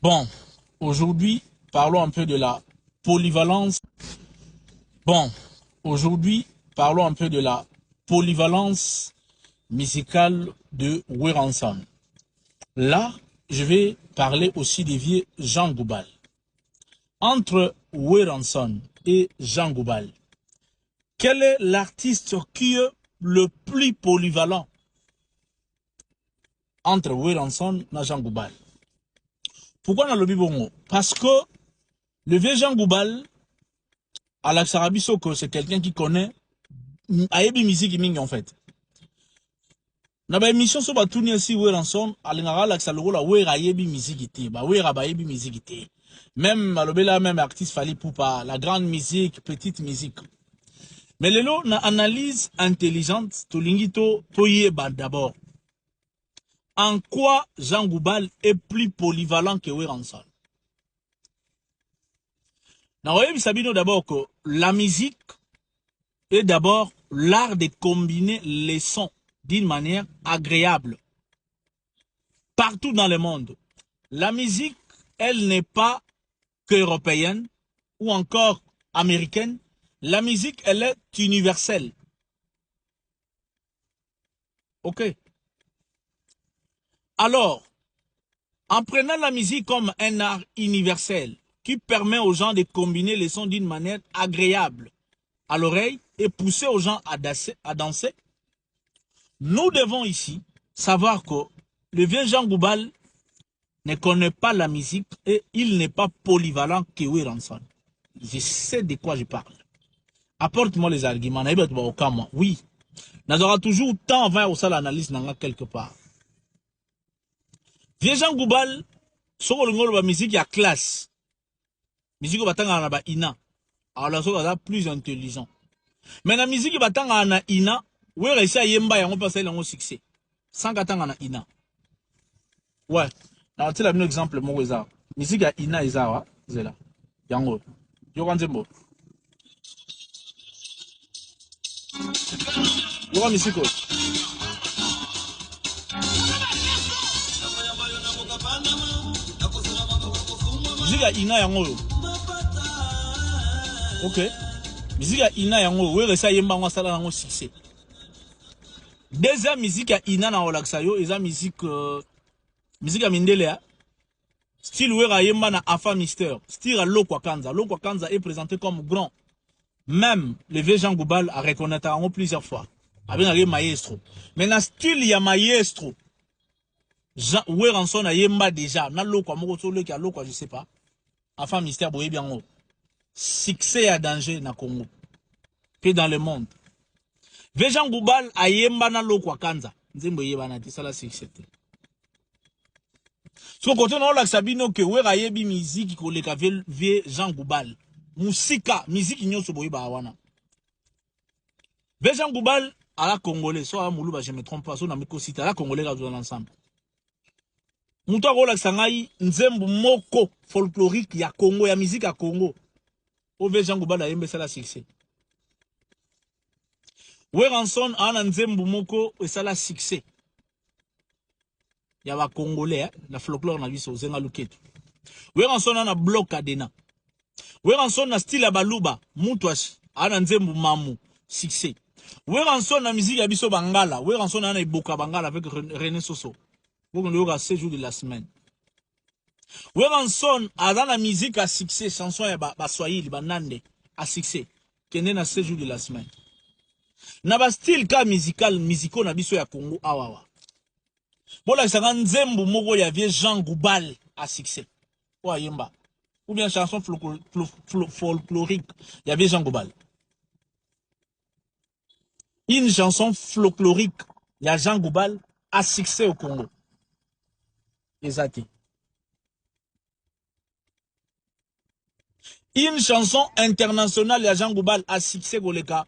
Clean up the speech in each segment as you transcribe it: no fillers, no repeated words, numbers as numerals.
Bon, aujourd'hui, parlons un peu de la polyvalence. Bon, aujourd'hui, parlons un peu de la polyvalence musicale de Weranson. Là, je vais parler aussi des vieux Jean Goubal. Entre Weranson et Jean Goubal, quel est l'artiste qui est le plus polyvalent entre Weranson et Jean Goubal? Pourquoi dans le Bibongo? Parce que le vieux Jean Goubal, Alex Arabisoko, c'est quelqu'un qui connaît ayebi musique mingi en fait. Na ba émission so ba tourner aussi Weranson, alingara Alex Alogola wera ayebi musique te, ba wera ba ayebi musique te. Même alobela même artiste Fally Poupa, la grande musique, petite musique. Mais lelo na analyse intelligente to lingito to yeba d'abord. En quoi Jean Goubal est plus polyvalent que Weranson? Na oyebi sabino d'abord que la musique est d'abord l'art de combiner les sons d'une manière agréable partout dans le monde. La musique, elle n'est pas qu'européenne ou encore américaine. La musique, elle est universelle. OK. Alors, en prenant la musique comme un art universel qui permet aux gens de combiner les sons d'une manière agréable à l'oreille et pousser aux gens à danser, nous devons ici savoir que le vieux Jean Goubal ne connaît pas la musique et il n'est pas polyvalent que Weranson. Je sais de quoi je parle. Apporte-moi les arguments. Oui. Nous aura toujours temps avant de l'analyse quelque part. Vieux Jean Goubal, sur le musique, il y a classe. Musique, il y a ina. Alors, là, plus intelligent. Mais la musique, il y a ina. Oui, il y a yemba, il y a un succès. Sans qu'il y ait ina. Ouais. Alors, tu as un exemple, moi, musique, il y a ina, il y a là. Yango. Yoganzembo. Yoga musique. Musique, il y a ina, yango. Ok. Musique ya ina yango we resa yemba ngwa sala nango succès. Deuxième musique ya ina na olaksa yo eza musique musique ya mindele ya style we ra yemba na Afa Mister, style Lokwa Kanza. Lokwa Kanza est présenté comme grand. Même le vieux Jean Goubal a reconnaître en plusieurs fois. Avec un maestro. Mais na style ya maestro. Jean Weranson a yemba déjà na Lokwa moko so le ki Lokwa je sais pas. Afa Mister boye bien ngo. Succès à danger na Congo. Que dans le monde. Jean Goubal a yemba na Lokwa Kanza. Nzembo yeba na tisala succès. So kote na olakisa bino ke wera yebi musique koleka vie Jean Goubal. Musika, musique nyonso boyeba wana. Jean Goubal à la Congolais, soit à Moulouba, je me trompe pas, soit na Mikosita, à la Congolais dans l'ensemble. Moutou olakisa ngai nzembo moko folklorique ya Congo, ya musique ya Congo. O Jean Goubal a yemba sala succès. Weranson ana nzembo moko esala succès. Ya ba Congolais, la folklore na biso zenga luketu. Weranson ana bloc adena. Weranson na style ya baluba, mutwashi, ana nzembo mamu, succès. Weranson na musique ya biso bangala, Weranson ana iboka bangala avec René Soso. Vous avez 6 jours de la semaine. Weranson a dans la musique à succès, chanson ya Swahili, banande, à succès. Kende na 6 jours de la semaine. Na ba style ka musical, musico na biso ya Congo awawa. Bola isanga nzembo moko ya vieux Jean Goubal à succès. Wa yemba. Ou bien chanson folklorique, il y avait Jean Goubal. Une chanson folklorique, il y a Jean Goubal à succès au Congo. Exact. Une chanson internationale, il y a Jean Goubal à succès au Leka.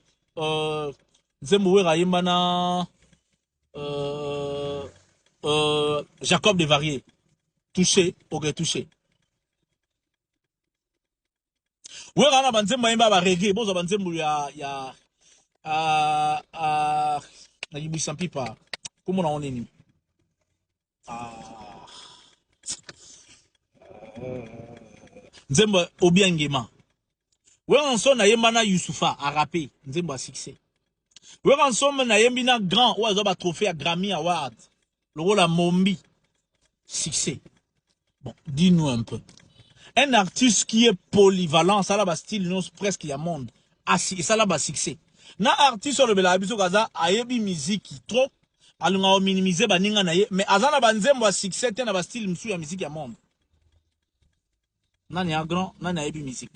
Zembowe Rayembana. Jacob Desvarieux. Touché, ok, touché. Oui, rana banzembo yemba ba reggae, bozo banzembo ya na yibisa pipa. Comment on est ni? Nzembo Obiangema. Weranson na yembana Youssoufa a rappé. Nzembo a succès. Weranson na yembina grand ou azoba trophée à Grammy Award. Le rôle à Mombi. Succès. Bon, dis-nous un peu. Un artiste qui est polyvalent, ça là style non presque il y a monde. Et ça là succès. Na artiste sur le belabiso gaza ayebi musique trop alunga minimiser baninga na ye mais azana banzembo a succès te na ba style msu ya musique ya monde. Nani a grand, nani ayebi musique.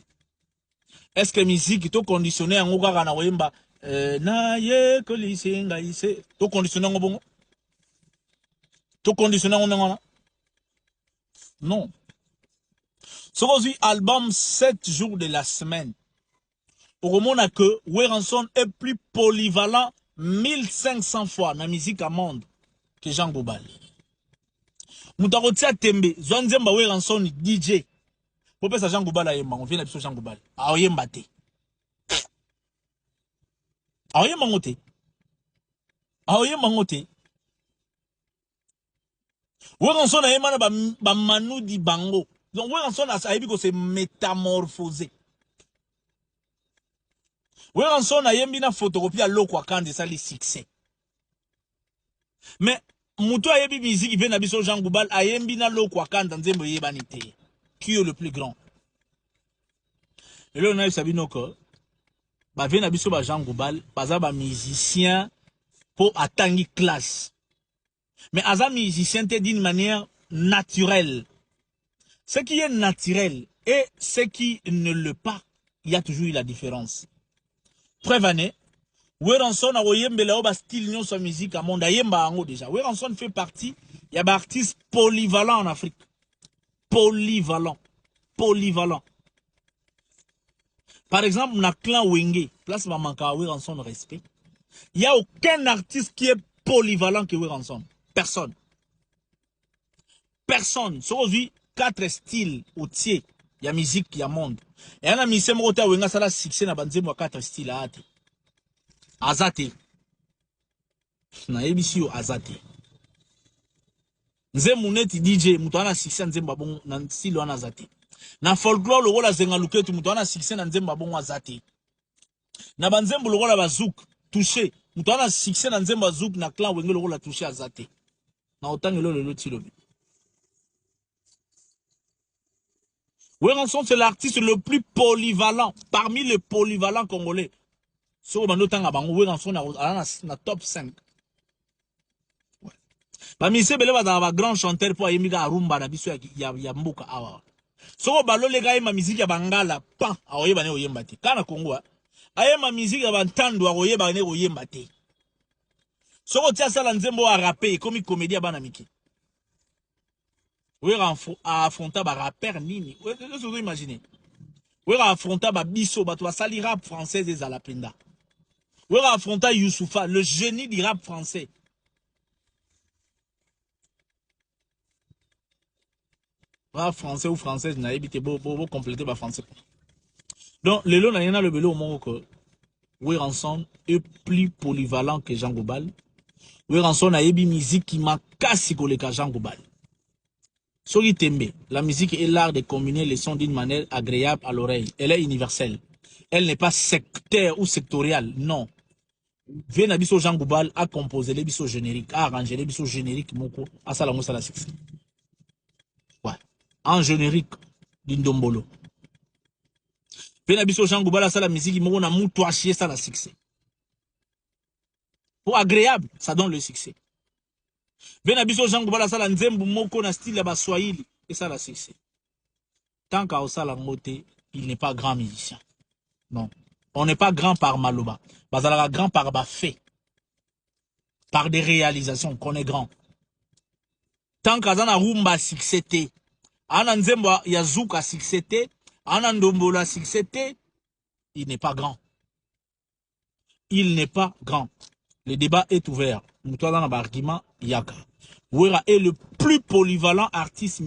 Est-ce que musique to conditionné en oga na wemba na ye kolisinga ise to conditionné ngobongo? To conditionné ngona? Non. Sokozi album 7 jours de la semaine. Au moment que Weranson est plus polyvalent 1500 fois dans la musique à monde que Jean Goubal. Moutarotia Tembe, Zwanzemba Weranson DJ. Pourquoi ça Jean Goubal a yemba? On vient d'absolu Jean Goubal. A yemba te. A yemba ngote. A yemba ngote. Weranson a yemba ba manu di bango. Donc Weranson a yembi ko se métamorphosé. Weranson a yembi na photocopie à l'eau quoi quand ça les succès. Mais Moutou a yembi musique qui vient d'absolu Jean Goubal a yembi na l'eau quoi quand nzembo yebanite. Qui est le plus grand? Et là on a eu Sabino ko. Ba vient d'absolu Jean Goubal, baza ba musicien pour atteindre classe. Mais as un musicien d'une manière naturelle. Ce qui est naturel et ce qui ne l'est pas, il y a toujours eu la différence. Preuve année, Weranson a oyembe la oba style nyon sa musique à monde ayemba ango déjà. Weranson fait partie, il y a des artistes polyvalents en Afrique. Polyvalent. Polyvalent. Par exemple, na clan Wenge, place ma manka Weranson respect. Il n'y a aucun artiste qui est polyvalent que Weranson. Personne. Personne. Sur aujourd'hui, 4 styles au tiers. Il y a musique, il y a monde. Et on a mis ces mots où il y a ça succès na banzé moi 4 styles à ate. Azate. Na ebisi azate. Nze muneti DJ mutana succès nzemba bon na style wana azate. Na folklore le rôle zenga luketu mutana succès na nzemba bon azate. Na banzembo le rôle bazouk touché. Mutana succès na nzemba zouk na clan wenge le rôle touché azate. Na autant le tilobi. Weranson, c'est l'artiste le plus polyvalent parmi les polyvalents congolais. Sur le temps, Weranson na top 5. Parmi ces belles dans grand chanteur pour Yemiga Arumba na biso ya mboka awa. Sur balo les gars ma musique ya bangala pa aoyeba ne oyemba te. Kana Congo aye ma musique ya bantando aoyeba ne oyemba te. Sur tia sala nzembo a rapper comme comédie bana miki. Oui, à affronter ba rappeur nini. Oui, vous imaginez. Oui, à affronter ba biso, ba toi sali rap français des alapenda. Oui, à affronter Youssoufa, le génie du rap français. Rap français ou française n'a évité beau compléter ba français. Donc, le lot n'a le belo au monde que Weranson est plus polyvalent que Jean Goubal. Weranson a ébi musique qui m'a cassé que Jean Goubal. Sori Tembe, la musique est l'art de combiner les sons d'une manière agréable à l'oreille. Elle est universelle. Elle n'est pas sectaire ou sectorielle, non. Venabiso Jean Goubal a composé les bisous génériques, a arrangé les bisous génériques, moko, à ça la moussa la succès. Ouais. En générique, d'Indombolo. Venabiso Jean Goubal a ça la musique, moko na moutou chier ça la succès. Pour agréable, ça donne le succès. Venabiso Jean Goubal a ça la nzembu moko na style ya baswahili, et ça la succès. Tant qu'à ça la moté, il n'est pas grand musicien. Non. On n'est pas grand par Maloba. Bazalaka grand par fait. Par des réalisations qu'on est grand. Tant qu'azana rumba succès, ananzembo yazuka succès, anandombola succès, il n'est pas grand. Il n'est pas grand. Le débat est ouvert. Nous dans l'argument Yaka. Wera est le plus polyvalent artiste